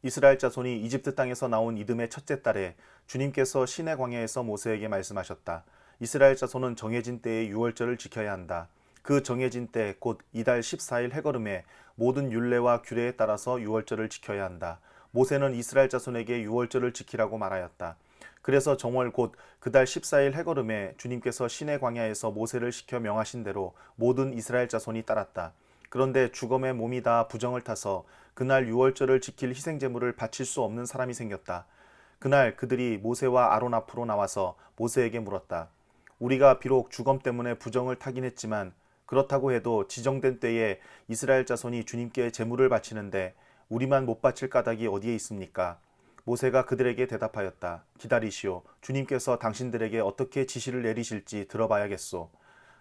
이스라엘 자손이 이집트 땅에서 나온 이듬해 첫째 달에 주님께서 시내 광야에서 모세에게 말씀하셨다. 이스라엘 자손은 정해진 때에 유월절을 지켜야 한다. 그 정해진 때 곧 이달 14일 해걸음에 모든 율례와 규례에 따라서 유월절을 지켜야 한다. 모세는 이스라엘 자손에게 유월절을 지키라고 말하였다. 그래서 정월 곧 그달 14일 해걸음에 주님께서 시내 광야에서 모세를 시켜 명하신 대로 모든 이스라엘 자손이 따랐다. 그런데 주검의 몸이 다 부정을 타서 그날 유월절을 지킬 희생제물을 바칠 수 없는 사람이 생겼다. 그날 그들이 모세와 아론 앞으로 나와서 모세에게 물었다. 우리가 비록 주검 때문에 부정을 타긴 했지만 그렇다고 해도 지정된 때에 이스라엘 자손이 주님께 제물을 바치는데 우리만 못 바칠 까닭이 어디에 있습니까? 모세가 그들에게 대답하였다. 기다리시오. 주님께서 당신들에게 어떻게 지시를 내리실지 들어봐야겠소.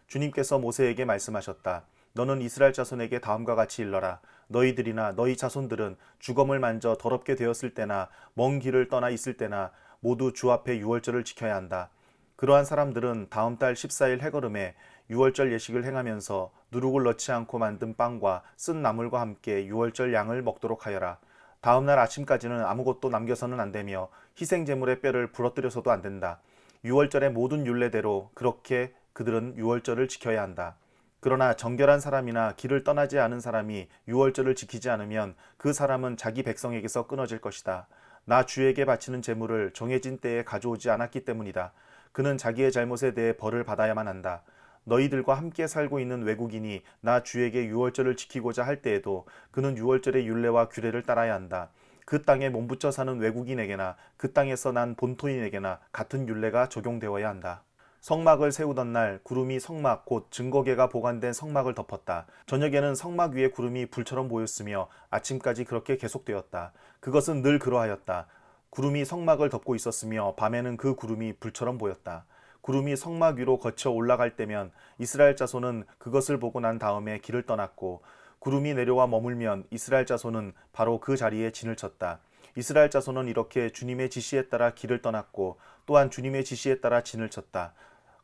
주님께서 모세에게 말씀하셨다. 너는 이스라엘 자손에게 다음과 같이 일러라. 너희들이나 너희 자손들은 주검을 만져 더럽게 되었을 때나 먼 길을 떠나 있을 때나 모두 주 앞에 유월절을 지켜야 한다. 그러한 사람들은 다음 달 14일 해걸음에 유월절 예식을 행하면서 누룩을 넣지 않고 만든 빵과 쓴 나물과 함께 유월절 양을 먹도록 하여라. 다음 날 아침까지는 아무것도 남겨서는 안 되며 희생제물의 뼈를 부러뜨려서도 안 된다. 유월절의 모든 율례대로 그렇게 그들은 유월절을 지켜야 한다. 그러나 정결한 사람이나 길을 떠나지 않은 사람이 유월절을 지키지 않으면 그 사람은 자기 백성에게서 끊어질 것이다. 나 주에게 바치는 제물을 정해진 때에 가져오지 않았기 때문이다. 그는 자기의 잘못에 대해 벌을 받아야만 한다. 너희들과 함께 살고 있는 외국인이 나 주에게 유월절을 지키고자 할 때에도 그는 유월절의 율례와 규례를 따라야 한다. 그 땅에 몸붙여 사는 외국인에게나 그 땅에서 난 본토인에게나 같은 율례가 적용되어야 한다. 성막을 세우던 날 구름이 성막 곧 증거궤가 보관된 성막을 덮었다. 저녁에는 성막 위에 구름이 불처럼 보였으며 아침까지 그렇게 계속되었다. 그것은 늘 그러하였다. 구름이 성막을 덮고 있었으며 밤에는 그 구름이 불처럼 보였다. 구름이 성막 위로 거쳐 올라갈 때면 이스라엘 자손은 그것을 보고 난 다음에 길을 떠났고 구름이 내려와 머물면 이스라엘 자손은 바로 그 자리에 진을 쳤다. 이스라엘 자손은 이렇게 주님의 지시에 따라 길을 떠났고 또한 주님의 지시에 따라 진을 쳤다.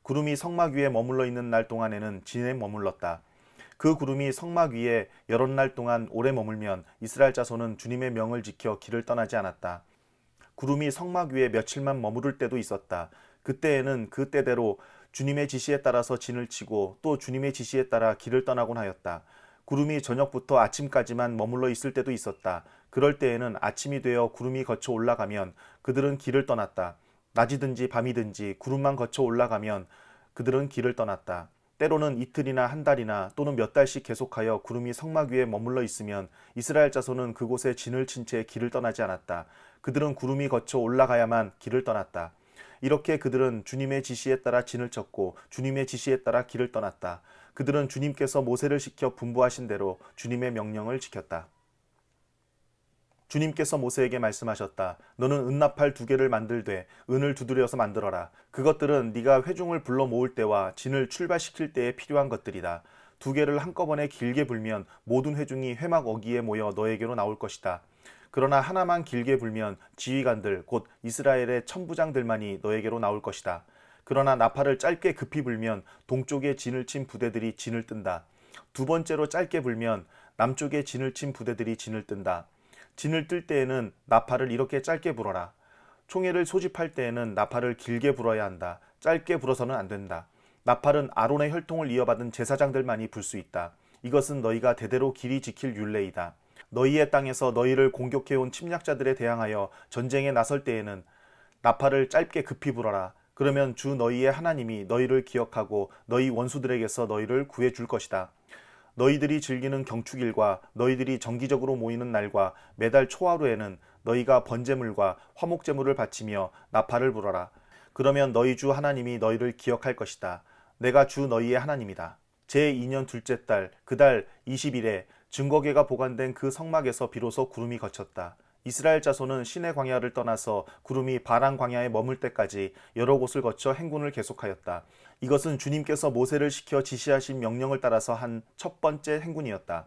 구름이 성막 위에 머물러 있는 날 동안에는 진에 머물렀다. 그 구름이 성막 위에 여러 날 동안 오래 머물면 이스라엘 자손은 주님의 명을 지켜 길을 떠나지 않았다. 구름이 성막 위에 며칠만 머무를 때도 있었다. 그때에는 그 때대로 주님의 지시에 따라서 진을 치고 또 주님의 지시에 따라 길을 떠나곤 하였다. 구름이 저녁부터 아침까지만 머물러 있을 때도 있었다. 그럴 때에는 아침이 되어 구름이 거쳐 올라가면 그들은 길을 떠났다. 낮이든지 밤이든지 구름만 거쳐 올라가면 그들은 길을 떠났다. 때로는 이틀이나 한 달이나 또는 몇 달씩 계속하여 구름이 성막 위에 머물러 있으면 이스라엘 자손은 그곳에 진을 친 채 길을 떠나지 않았다. 그들은 구름이 거쳐 올라가야만 길을 떠났다. 이렇게 그들은 주님의 지시에 따라 진을 쳤고 주님의 지시에 따라 길을 떠났다. 그들은 주님께서 모세를 시켜 분부하신 대로 주님의 명령을 지켰다. 주님께서 모세에게 말씀하셨다. 너는 은나팔 2개를 만들되 은을 두드려서 만들어라. 그것들은 네가 회중을 불러 모을 때와 진을 출발시킬 때에 필요한 것들이다. 2개를 한꺼번에 길게 불면 모든 회중이 회막 어귀에 모여 너에게로 나올 것이다. 그러나 하나만 길게 불면 지휘관들 곧 이스라엘의 천부장들만이 너에게로 나올 것이다. 그러나 나팔을 짧게 급히 불면 동쪽에 진을 친 부대들이 진을 뜬다. 두 번째로 짧게 불면 남쪽에 진을 친 부대들이 진을 뜬다. 진을 뜰 때에는 나팔을 이렇게 짧게 불어라. 총회를 소집할 때에는 나팔을 길게 불어야 한다. 짧게 불어서는 안 된다. 나팔은 아론의 혈통을 이어받은 제사장들만이 불 수 있다. 이것은 너희가 대대로 길이 지킬 율례이다. 너희의 땅에서 너희를 공격해온 침략자들에 대항하여 전쟁에 나설 때에는 나팔을 짧게 급히 불어라. 그러면 주 너희의 하나님이 너희를 기억하고 너희 원수들에게서 너희를 구해줄 것이다. 너희들이 즐기는 경축일과 너희들이 정기적으로 모이는 날과 매달 초하루에는 너희가 번제물과 화목제물을 바치며 나팔을 불어라. 그러면 너희 주 하나님이 너희를 기억할 것이다. 내가 주 너희의 하나님이다. 제2년 둘째 달 그 달 20일에 증거궤가 보관된 그 성막에서 비로소 구름이 거쳤다. 이스라엘 자손은 시내 광야를 떠나서 구름이 바란 광야에 머물 때까지 여러 곳을 거쳐 행군을 계속하였다. 이것은 주님께서 모세를 시켜 지시하신 명령을 따라서 한 첫 번째 행군이었다.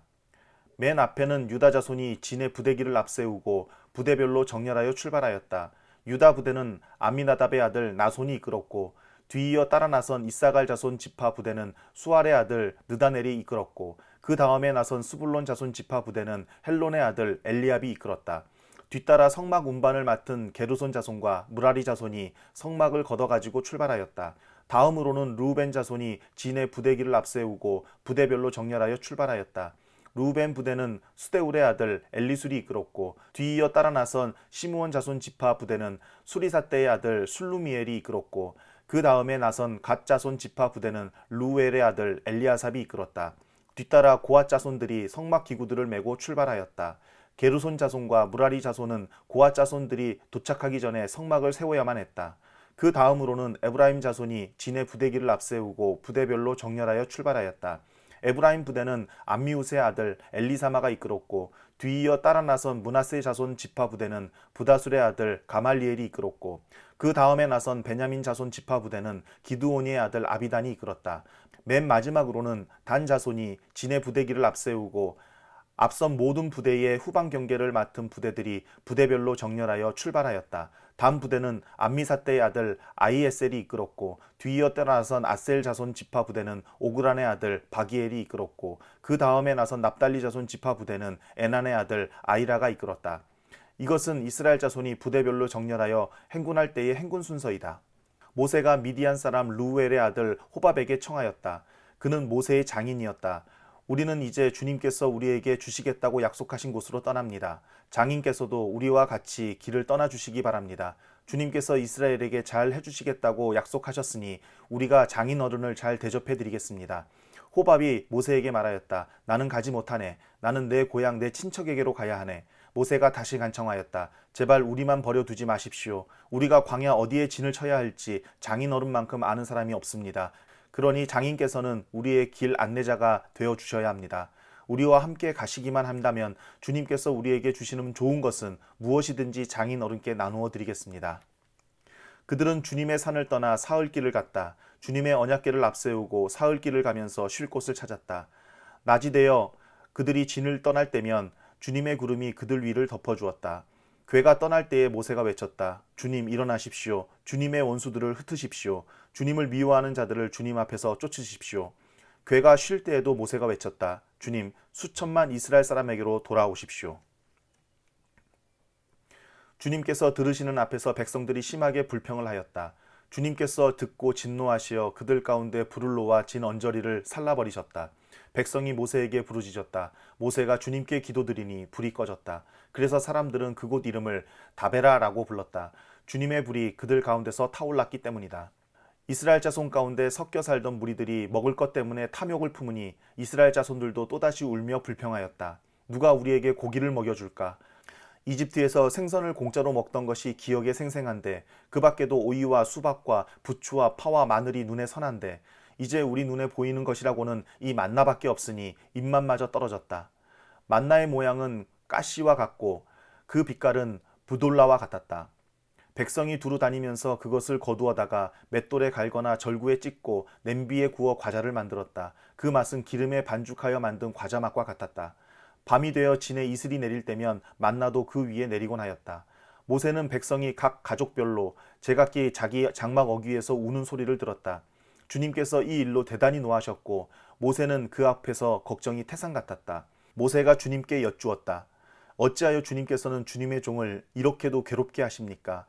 맨 앞에는 유다 자손이 진의 부대기를 앞세우고 부대별로 정렬하여 출발하였다. 유다 부대는 아미나답의 아들 나손이 이끌었고 뒤이어 따라 나선 이사갈 자손 지파 부대는 수알의 아들 느다넬이 이끌었고 그 다음에 나선 스불론 자손 지파 부대는 헬론의 아들 엘리압이 이끌었다. 뒤따라 성막 운반을 맡은 게르손 자손과 무라리 자손이 성막을 걷어가지고 출발하였다. 다음으로는 루벤 자손이 진의 부대기를 앞세우고 부대별로 정렬하여 출발하였다. 루벤 부대는 수데울의 아들 엘리술이 이끌었고 뒤이어 따라 나선 시므온 자손 지파 부대는 수리사떼의 아들 술루미엘이 이끌었고 그 다음에 나선 갓 자손 지파 부대는 루엘의 아들 엘리아삽이 이끌었다. 뒤따라 고앗 자손들이 성막 기구들을 메고 출발하였다. 게르손 자손과 무라리 자손은 고앗 자손들이 도착하기 전에 성막을 세워야만 했다. 그 다음으로는 에브라임 자손이 진의 부대기를 앞세우고 부대별로 정렬하여 출발하였다. 에브라임 부대는 암미우스의 아들 엘리사마가 이끌었고 뒤이어 따라 나선 므낫세 자손 지파 부대는 부다술의 아들 가말리엘이 이끌었고 그 다음에 나선 베냐민 자손 지파 부대는 기드온이의 아들 아비단이 이끌었다. 맨 마지막으로는 단 자손이 진의 부대기를 앞세우고 앞선 모든 부대의 후방 경계를 맡은 부대들이 부대별로 정렬하여 출발하였다. 단 부대는 암미사떼의 아들 아이에셀이 이끌었고 뒤이어 따라 나선 아셀 자손 지파 부대는 오그란의 아들 바기엘이 이끌었고 그 다음에 나선 납달리 자손 지파 부대는 에난의 아들 아이라가 이끌었다. 이것은 이스라엘 자손이 부대별로 정렬하여 행군할 때의 행군 순서이다. 모세가 미디안 사람 루엘의 아들 호밥에게 청하였다. 그는 모세의 장인이었다. 우리는 이제 주님께서 우리에게 주시겠다고 약속하신 곳으로 떠납니다. 장인께서도 우리와 같이 길을 떠나주시기 바랍니다. 주님께서 이스라엘에게 잘 해주시겠다고 약속하셨으니 우리가 장인 어른을 잘 대접해드리겠습니다. 호밥이 모세에게 말하였다. 나는 가지 못하네. 나는 내 고향 내 친척에게로 가야 하네. 모세가 다시 간청하였다. 제발 우리만 버려두지 마십시오. 우리가 광야 어디에 진을 쳐야 할지 장인 어른만큼 아는 사람이 없습니다. 그러니 장인께서는 우리의 길 안내자가 되어 주셔야 합니다. 우리와 함께 가시기만 한다면 주님께서 우리에게 주시는 좋은 것은 무엇이든지 장인 어른께 나누어 드리겠습니다. 그들은 주님의 산을 떠나 사흘길을 갔다. 주님의 언약궤를 앞세우고 사흘길을 가면서 쉴 곳을 찾았다. 낮이 되어 그들이 진을 떠날 때면 주님의 구름이 그들 위를 덮어주었다. 궤가 떠날 때에 모세가 외쳤다. 주님 일어나십시오. 주님의 원수들을 흩으십시오. 주님을 미워하는 자들을 주님 앞에서 쫓으십시오. 궤가 쉴 때에도 모세가 외쳤다. 주님 수천만 이스라엘 사람에게로 돌아오십시오. 주님께서 들으시는 앞에서 백성들이 심하게 불평을 하였다. 주님께서 듣고 진노하시어 그들 가운데 불을 놓아 진 언저리를 살라버리셨다. 백성이 모세에게 부르짖었다. 모세가 주님께 기도드리니 불이 꺼졌다. 그래서 사람들은 그곳 이름을 다베라라고 불렀다. 주님의 불이 그들 가운데서 타올랐기 때문이다. 이스라엘 자손 가운데 섞여 살던 무리들이 먹을 것 때문에 탐욕을 품으니 이스라엘 자손들도 또다시 울며 불평하였다. 누가 우리에게 고기를 먹여줄까? 이집트에서 생선을 공짜로 먹던 것이 기억에 생생한데 그 밖에도 오이와 수박과 부추와 파와 마늘이 눈에 선한데 이제 우리 눈에 보이는 것이라고는 이 만나밖에 없으니 입맛마저 떨어졌다. 만나의 모양은 가시와 같고 그 빛깔은 부돌라와 같았다. 백성이 두루 다니면서 그것을 거두어다가 맷돌에 갈거나 절구에 찢고 냄비에 구워 과자를 만들었다. 그 맛은 기름에 반죽하여 만든 과자 맛과 같았다. 밤이 되어 진에 이슬이 내릴 때면 만나도 그 위에 내리곤 하였다. 모세는 백성이 각 가족별로 제각기 자기 장막 어귀에서 우는 소리를 들었다. 주님께서 이 일로 대단히 노하셨고 모세는 그 앞에서 걱정이 태산 같았다. 모세가 주님께 여쭈었다. 어찌하여 주님께서는 주님의 종을 이렇게도 괴롭게 하십니까?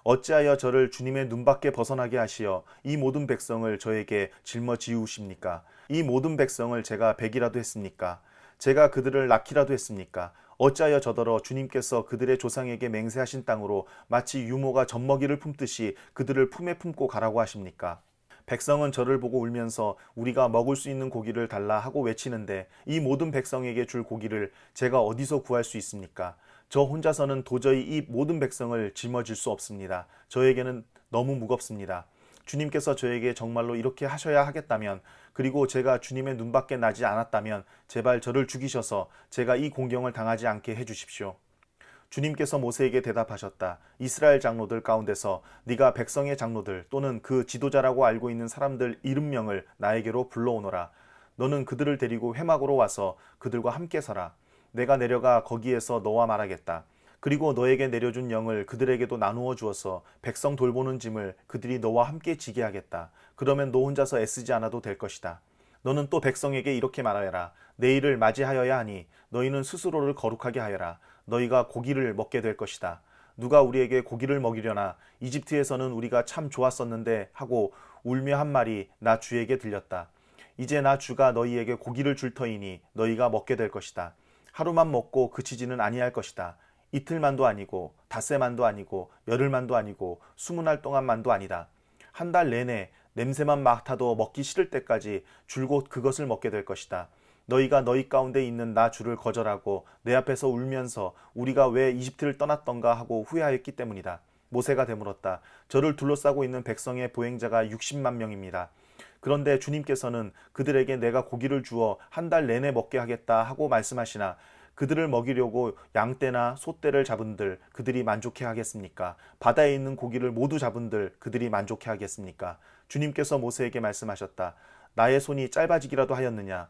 어찌하여 저를 주님의 눈밖에 벗어나게 하시어 이 모든 백성을 저에게 짊어지우십니까? 이 모든 백성을 제가 백이라도 했습니까? 제가 그들을 낳기라도 했습니까? 어찌하여 저더러 주님께서 그들의 조상에게 맹세하신 땅으로 마치 유모가 젖먹이를 품듯이 그들을 품에 품고 가라고 하십니까? 백성은 저를 보고 울면서 우리가 먹을 수 있는 고기를 달라 하고 외치는데 이 모든 백성에게 줄 고기를 제가 어디서 구할 수 있습니까? 저 혼자서는 도저히 이 모든 백성을 짊어질 수 없습니다. 저에게는 너무 무겁습니다. 주님께서 저에게 정말로 이렇게 하셔야 하겠다면 그리고 제가 주님의 눈밖에 나지 않았다면 제발 저를 죽이셔서 제가 이 공경을 당하지 않게 해주십시오. 주님께서 모세에게 대답하셨다. 이스라엘 장로들 가운데서 네가 백성의 장로들 또는 그 지도자라고 알고 있는 사람들 이름명을 나에게로 불러오너라. 너는 그들을 데리고 회막으로 와서 그들과 함께 서라. 내가 내려가 거기에서 너와 말하겠다. 그리고 너에게 내려준 영을 그들에게도 나누어 주어서 백성 돌보는 짐을 그들이 너와 함께 지게 하겠다. 그러면 너 혼자서 애쓰지 않아도 될 것이다. 너는 또 백성에게 이렇게 말하여라. 내일을 맞이하여야 하니 너희는 스스로를 거룩하게 하여라. 너희가 고기를 먹게 될 것이다. 누가 우리에게 고기를 먹이려나 이집트에서는 우리가 참 좋았었는데 하고 울며 한 말이 나 주에게 들렸다. 이제 나 주가 너희에게 고기를 줄 터이니 너희가 먹게 될 것이다. 하루만 먹고 그치지는 아니할 것이다. 이틀만도 아니고 닷새만도 아니고 열흘만도 아니고 20날 동안만도 아니다. 한 달 내내 냄새만 맡아도 먹기 싫을 때까지 줄곧 그것을 먹게 될 것이다. 너희가 너희 가운데 있는 나 주를 거절하고 내 앞에서 울면서 우리가 왜 이집트를 떠났던가 하고 후회하였기 때문이다. 모세가 되물었다. 저를 둘러싸고 있는 백성의 보행자가 60만 명입니다. 그런데 주님께서는 그들에게 내가 고기를 주어 한 달 내내 먹게 하겠다 하고 말씀하시나 그들을 먹이려고 양떼나 소떼를 잡은들 그들이 만족해 하겠습니까? 바다에 있는 고기를 모두 잡은들 그들이 만족해 하겠습니까? 주님께서 모세에게 말씀하셨다. 나의 손이 짧아지기라도 하였느냐?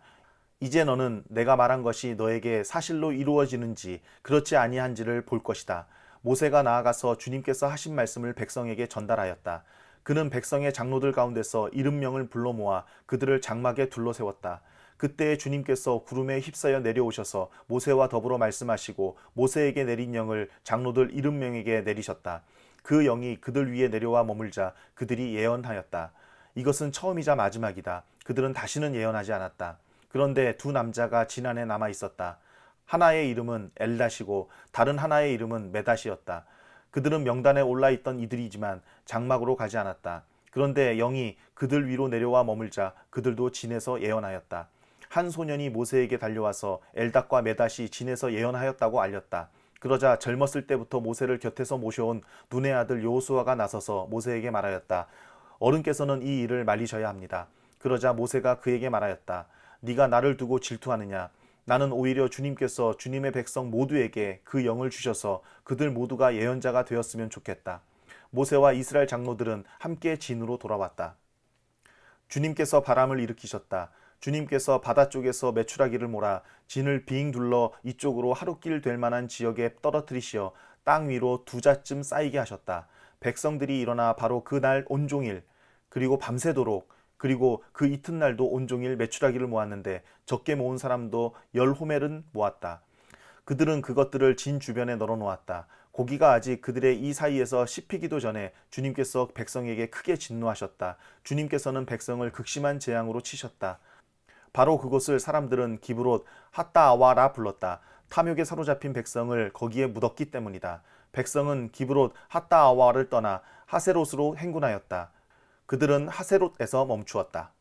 이제 너는 내가 말한 것이 너에게 사실로 이루어지는지 그렇지 아니한지를 볼 것이다. 모세가 나아가서 주님께서 하신 말씀을 백성에게 전달하였다. 그는 백성의 장로들 가운데서 70명을 불러 모아 그들을 장막에 둘러세웠다. 그때 주님께서 구름에 휩싸여 내려오셔서 모세와 더불어 말씀하시고 모세에게 내린 영을 장로들 70명에게 내리셨다. 그 영이 그들 위에 내려와 머물자 그들이 예언하였다. 이것은 처음이자 마지막이다. 그들은 다시는 예언하지 않았다. 그런데 두 남자가 진안에 남아 있었다. 하나의 이름은 엘닷이고 다른 하나의 이름은 메닷이었다. 그들은 명단에 올라있던 이들이지만 장막으로 가지 않았다. 그런데 영이 그들 위로 내려와 머물자 그들도 진에서 예언하였다. 한 소년이 모세에게 달려와서 엘닷과 메닷이 진에서 예언하였다고 알렸다. 그러자 젊었을 때부터 모세를 곁에서 모셔온 눈의 아들 여호수아가 나서서 모세에게 말하였다. 어른께서는 이 일을 말리셔야 합니다. 그러자 모세가 그에게 말하였다. 네가 나를 두고 질투하느냐? 나는 오히려 주님께서 주님의 백성 모두에게 그 영을 주셔서 그들 모두가 예언자가 되었으면 좋겠다. 모세와 이스라엘 장로들은 함께 진으로 돌아왔다. 주님께서 바람을 일으키셨다. 주님께서 바다 쪽에서 메추라기를 몰아 진을 빙 둘러 이쪽으로 하루길 될 만한 지역에 떨어뜨리시어 땅 위로 2자쯤 쌓이게 하셨다. 백성들이 일어나 바로 그날 온종일 그리고 밤새도록 그리고 그 이튿날도 온종일 메추라기를 모았는데 적게 모은 사람도 10호멜은 모았다. 그들은 그것들을 진 주변에 널어놓았다. 고기가 아직 그들의 이 사이에서 씹히기도 전에 주님께서 백성에게 크게 진노하셨다. 주님께서는 백성을 극심한 재앙으로 치셨다. 바로 그곳을 사람들은 기브롯 핫다아와라 불렀다. 탐욕에 사로잡힌 백성을 거기에 묻었기 때문이다. 백성은 기브롯 핫다아와를 떠나 하세롯으로 행군하였다. 그들은 하세롯에서 멈추었다.